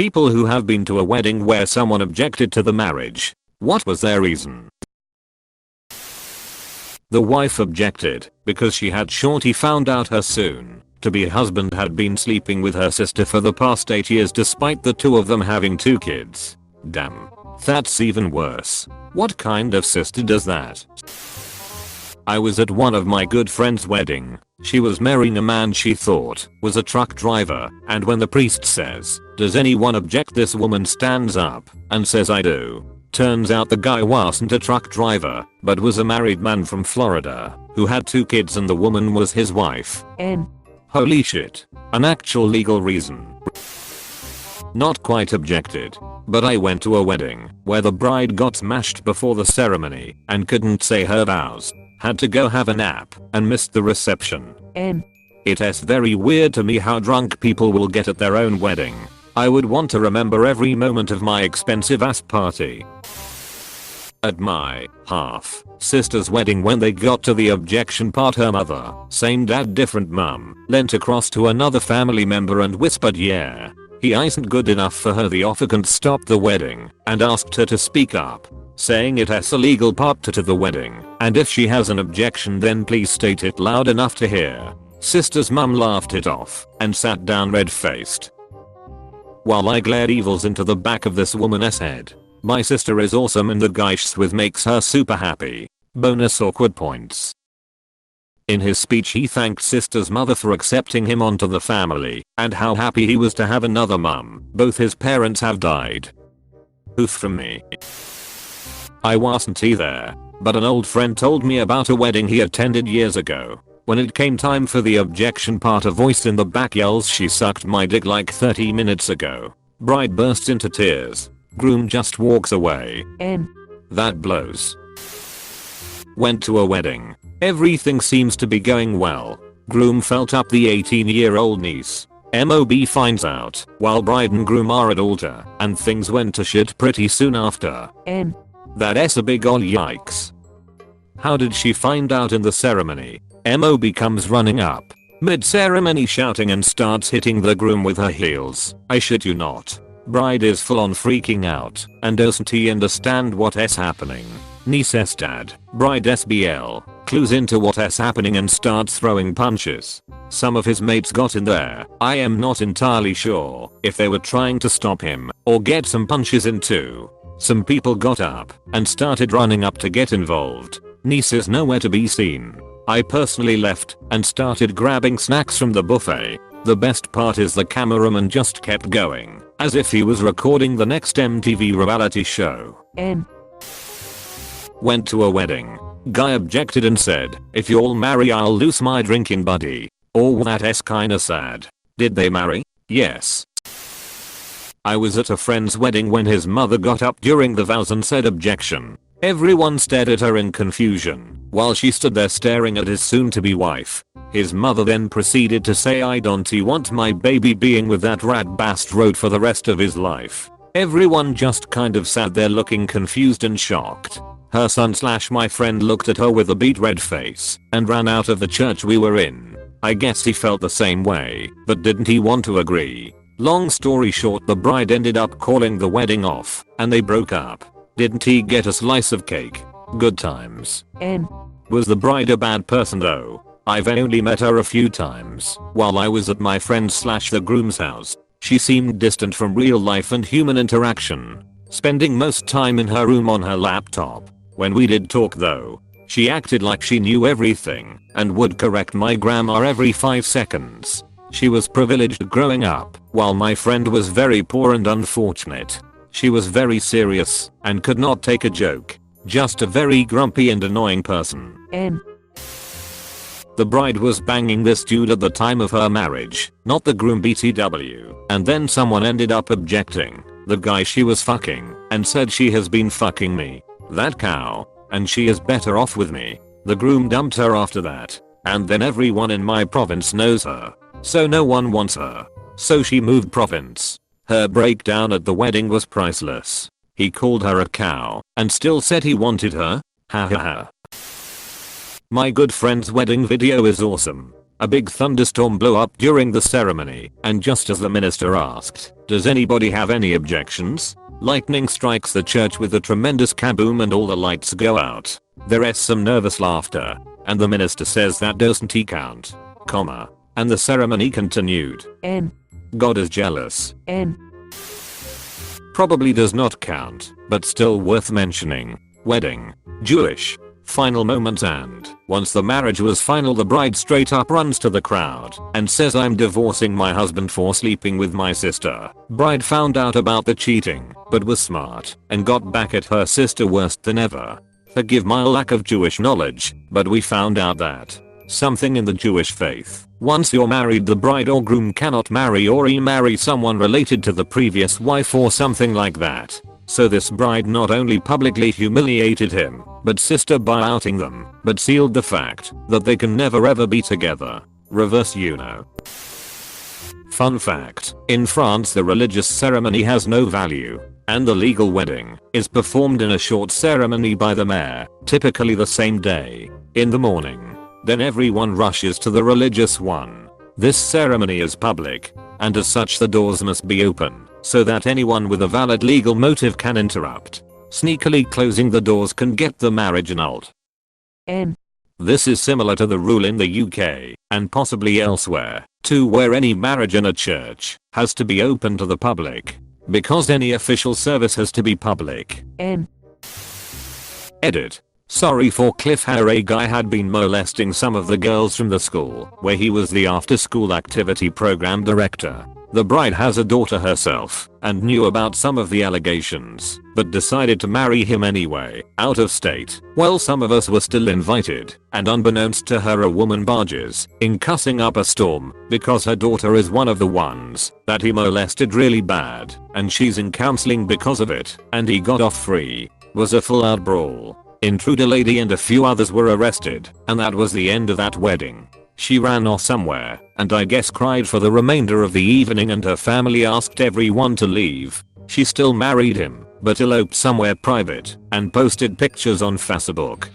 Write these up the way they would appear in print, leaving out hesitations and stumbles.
People who have been to a wedding where someone objected to the marriage. What was their reason? The wife objected because she had shorty found out her soon-to-be husband had been sleeping with her sister for the past 8 years despite the two of them having 2 kids. Damn. That's even worse. What kind of sister does that? I was at one of my good friend's wedding. She was marrying a man she thought was a truck driver, and when the priest says, "Does anyone object?" this woman stands up and says, "I do." Turns out the guy wasn't a truck driver, but was a married man from Florida who had 2 kids and the woman was his wife. Holy shit. An actual legal reason. Not quite objected. But I went to a wedding where the bride got smashed before the ceremony and couldn't say her vows. Had to go have a nap and missed the reception. It's very weird to me how drunk people will get at their own wedding. I would want to remember every moment of my expensive ass party. At my half sister's wedding, when they got to the objection part, her mother, same dad different mum, leant across to another family member and whispered, "Yeah, he isn't good enough for her." The officant stopped the wedding and asked her to speak up, saying it's a legal part to the wedding, and if she has an objection then please state it loud enough to hear. Sister's mum laughed it off and sat down red-faced. While I glared evils into the back of this woman's head. My sister is awesome and the guy she's with makes her super happy. Bonus awkward points. In his speech he thanked sister's mother for accepting him onto the family and how happy he was to have another mum. Both his parents have died. Oof from me. I wasn't either, but an old friend told me about a wedding he attended years ago. When it came time for the objection part, a voice in the back yells, "She sucked my dick like 30 minutes ago." Bride bursts into tears. Groom just walks away. That blows. Went to a wedding. Everything seems to be going well. Groom felt up the 18-year-old niece. MOB finds out while bride and groom are at altar, and things went to shit pretty soon after. That's a big ol' yikes. How did she find out in the ceremony? MOB comes running up mid-ceremony shouting and starts hitting the groom with her heels. I shit you not. Bride is full on freaking out and doesn't he understand what's happening. Niece's dad, bride SBL, clues into what's happening and starts throwing punches. Some of his mates got in there. I am not entirely sure if they were trying to stop him or get some punches in too. Some people got up and started running up to get involved. Niece is nowhere to be seen. I personally left and started grabbing snacks from the buffet. The best part is the cameraman just kept going as if he was recording the next MTV reality show. Went to a wedding. Guy objected and said, "If you all marry I'll lose my drinking buddy." Oh, that's kinda sad. Did they marry? Yes. I was at a friend's wedding when his mother got up during the vows and said objection. Everyone stared at her in confusion while she stood there staring at his soon-to-be wife. His mother then proceeded to say, "I don't want my baby being with that rat bastard for the rest of his life." Everyone just kind of sat there looking confused and shocked. Her son/my friend looked at her with a beet red face and ran out of the church we were in. I guess he felt the same way, but didn't he want to agree? Long story short, the bride ended up calling the wedding off and they broke up. Didn't he get a slice of cake? Good times. Was the bride a bad person though? I've only met her a few times while I was at my friend/the groom's house. She seemed distant from real life and human interaction, spending most time in her room on her laptop. When we did talk though, she acted like she knew everything and would correct my grammar every 5 seconds. She was privileged growing up, while my friend was very poor and unfortunate. She was very serious and could not take a joke. Just a very grumpy and annoying person. The bride was banging this dude at the time of her marriage, not the groom BTW, and then someone ended up objecting, the guy she was fucking, and said she has been fucking me. That cow, and she is better off with me. The groom dumped her after that, and then everyone in my province knows her, so no one wants her. So she moved province. Her breakdown at the wedding was priceless. He called her a cow and still said he wanted her. Ha ha ha. My good friend's wedding video is awesome. A big thunderstorm blew up during the ceremony, and just as the minister asked, "Does anybody have any objections?" lightning strikes the church with a tremendous kaboom and all the lights go out. There's some nervous laughter, and the minister says that doesn't he count, comma, and the ceremony continued. God is jealous. Probably does not count, but still worth mentioning. Wedding. Jewish. Final moment, and once the marriage was final, the bride straight up runs to the crowd and says, "I'm divorcing my husband for sleeping with my sister." Bride found out about the cheating, but was smart and got back at her sister worse than ever. Forgive my lack of Jewish knowledge, but we found out that something in the Jewish faith, once you're married, the bride or groom cannot marry or remarry someone related to the previous wife or something like that. So this bride not only publicly humiliated him, but sister by outing them, but sealed the fact that they can never ever be together. Reverse Fun fact, in France the religious ceremony has no value, and the legal wedding is performed in a short ceremony by the mayor, typically the same day, in the morning. Then everyone rushes to the religious one. This ceremony is public, and as such the doors must be open, so that anyone with a valid legal motive can interrupt. Sneakily closing the doors can get the marriage annulled. This is similar to the rule in the UK, and possibly elsewhere, too, where any marriage in a church has to be open to the public, because any official service has to be public. Edit. Sorry for cliffhanger. A guy had been molesting some of the girls from the school where he was the after school activity program director. The bride has a daughter herself and knew about some of the allegations, but decided to marry him anyway, out of state. Well, some of us were still invited, and unbeknownst to her, a woman barges in cussing up a storm because her daughter is one of the ones that he molested really bad, and she's in counseling because of it, and he got off free. Was a full out brawl. Intruder lady and a few others were arrested, and that was the end of that wedding. She ran off somewhere, and I guess cried for the remainder of the evening, and her family asked everyone to leave. She still married him, but eloped somewhere private, and posted pictures on Facebook.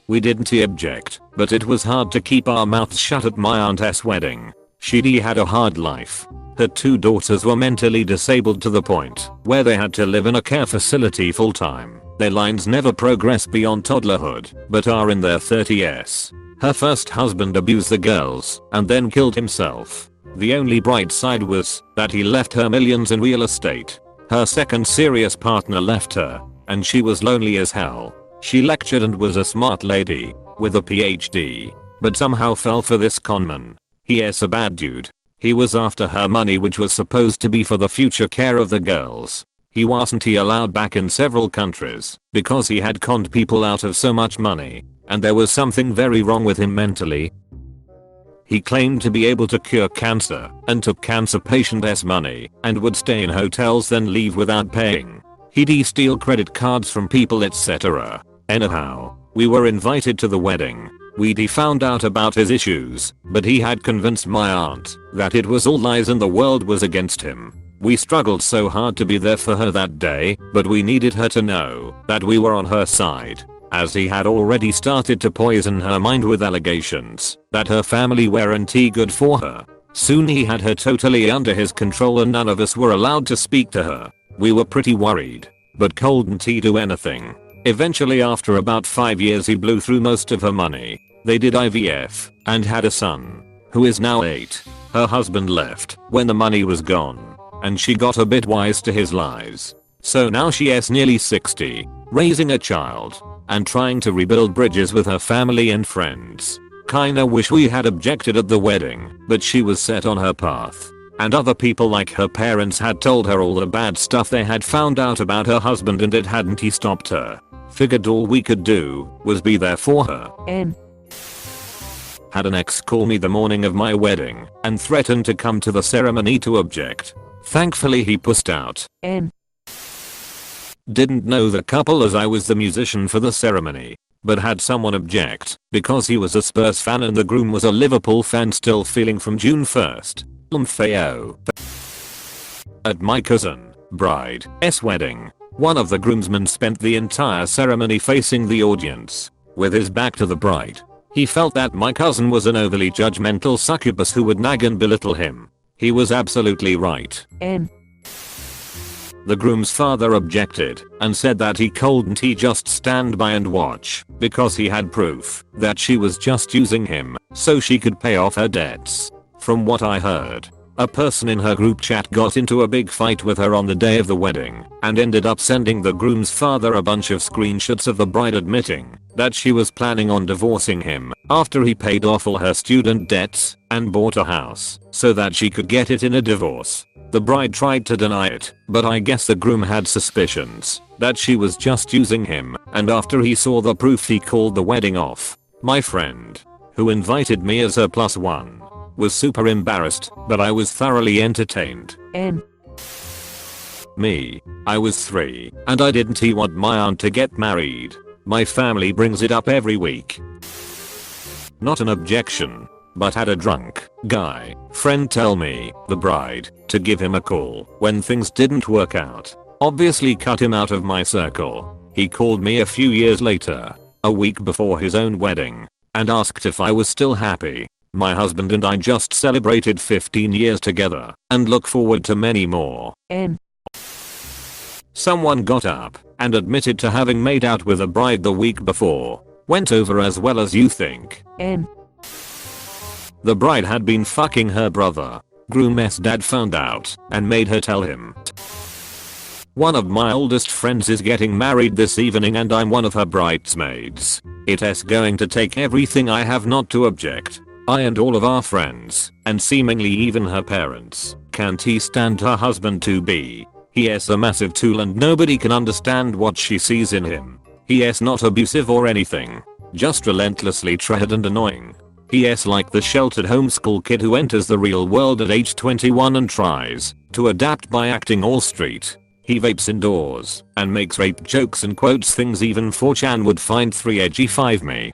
We didn't object, but it was hard to keep our mouths shut at my aunt's wedding. She'd had a hard life. Her 2 daughters were mentally disabled to the point where they had to live in a care facility full time. Their lines never progress beyond toddlerhood, but are in their 30s. Her first husband abused the girls and then killed himself. The only bright side was that he left her millions in real estate. Her second serious partner left her, and she was lonely as hell. She lectured and was a smart lady with a PhD, but somehow fell for this conman. He's a bad dude. He was after her money, which was supposed to be for the future care of the girls. He wasn't allowed back in several countries because he had conned people out of so much money, and there was something very wrong with him mentally. He claimed to be able to cure cancer and took cancer patients' money and would stay in hotels then leave without paying. He'd steal credit cards from people, etc. Anyhow, we were invited to the wedding. We'd found out about his issues, but he had convinced my aunt that it was all lies and the world was against him. We struggled so hard to be there for her that day, but we needed her to know that we were on her side, as he had already started to poison her mind with allegations that her family weren't good for her. Soon he had her totally under his control and none of us were allowed to speak to her. We were pretty worried, but couldn't do anything. Eventually, after about 5 years, he blew through most of her money. They did IVF and had a son, who is now 8. Her husband left when the money was gone, and she got a bit wise to his lies. So now she is nearly 60, raising a child, and trying to rebuild bridges with her family and friends. Kinda wish we had objected at the wedding, but she was set on her path. And other people like her parents had told her all the bad stuff they had found out about her husband, and it hadn't stopped her. Figured all we could do was be there for her. Had an ex call me the morning of my wedding and threatened to come to the ceremony to object. Thankfully he pussed out. Didn't know the couple as I was the musician for the ceremony, but had someone object because he was a Spurs fan and the groom was a Liverpool fan, still feeling from June 1st. At my cousin bride's wedding, one of the groomsmen spent the entire ceremony facing the audience, with his back to the bride. He felt that my cousin was an overly judgmental succubus who would nag and belittle him. He was absolutely right. The groom's father objected and said that he couldn't just stand by and watch because he had proof that she was just using him so she could pay off her debts. From what I heard, a person in her group chat got into a big fight with her on the day of the wedding and ended up sending the groom's father a bunch of screenshots of the bride admitting that she was planning on divorcing him after he paid off all her student debts and bought a house so that she could get it in a divorce. The bride tried to deny it, but I guess the groom had suspicions that she was just using him, and after he saw the proof he called the wedding off. My friend, who invited me as her +1, was super embarrassed, but I was thoroughly entertained. Me, I was 3, and I didn't want my aunt to get married. My family brings it up every week. Not an objection, but had a drunk guy friend tell me, the bride, to give him a call when things didn't work out. Obviously cut him out of my circle. He called me a few years later, a week before his own wedding, and asked if I was still happy. My husband and I just celebrated 15 years together and look forward to many more. Someone got up and admitted to having made out with a bride the week before. Went over as well as you think. The bride had been fucking her brother. Groom's dad found out and made her tell him. One of my oldest friends is getting married this evening and I'm one of her bridesmaids. It's going to take everything I have not to object. I and all of our friends, and seemingly even her parents, can't stand her husband to be. He's a massive tool and nobody can understand what she sees in him. He's not abusive or anything, just relentlessly treated and annoying. He's like the sheltered homeschool kid who enters the real world at age 21 and tries to adapt by acting all street. He vapes indoors and makes rape jokes and quotes things even 4chan would find 3 edgy 5 me.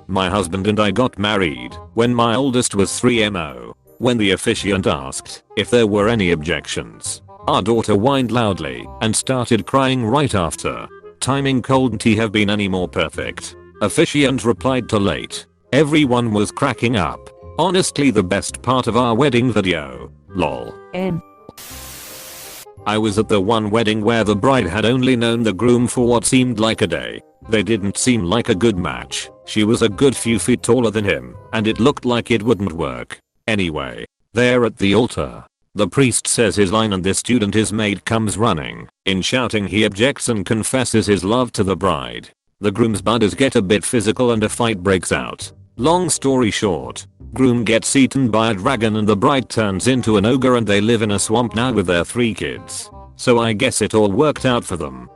My husband and I got married when my oldest was 3mo. When the officiant asked if there were any objections, our daughter whined loudly and started crying right after. Timing couldn't have been any more perfect. Officiant replied to late. Everyone was cracking up. Honestly the best part of our wedding video. Lol. I was at the one wedding where the bride had only known the groom for what seemed like a day. They didn't seem like a good match. She was a good few feet taller than him, and it looked like it wouldn't work. Anyway, there at the altar, the priest says his line and this student his maid comes running. In shouting he objects and confesses his love to the bride. The groom's buddies get a bit physical and a fight breaks out. Long story short, groom gets eaten by a dragon and the bride turns into an ogre and they live in a swamp now with their 3 kids. So I guess it all worked out for them.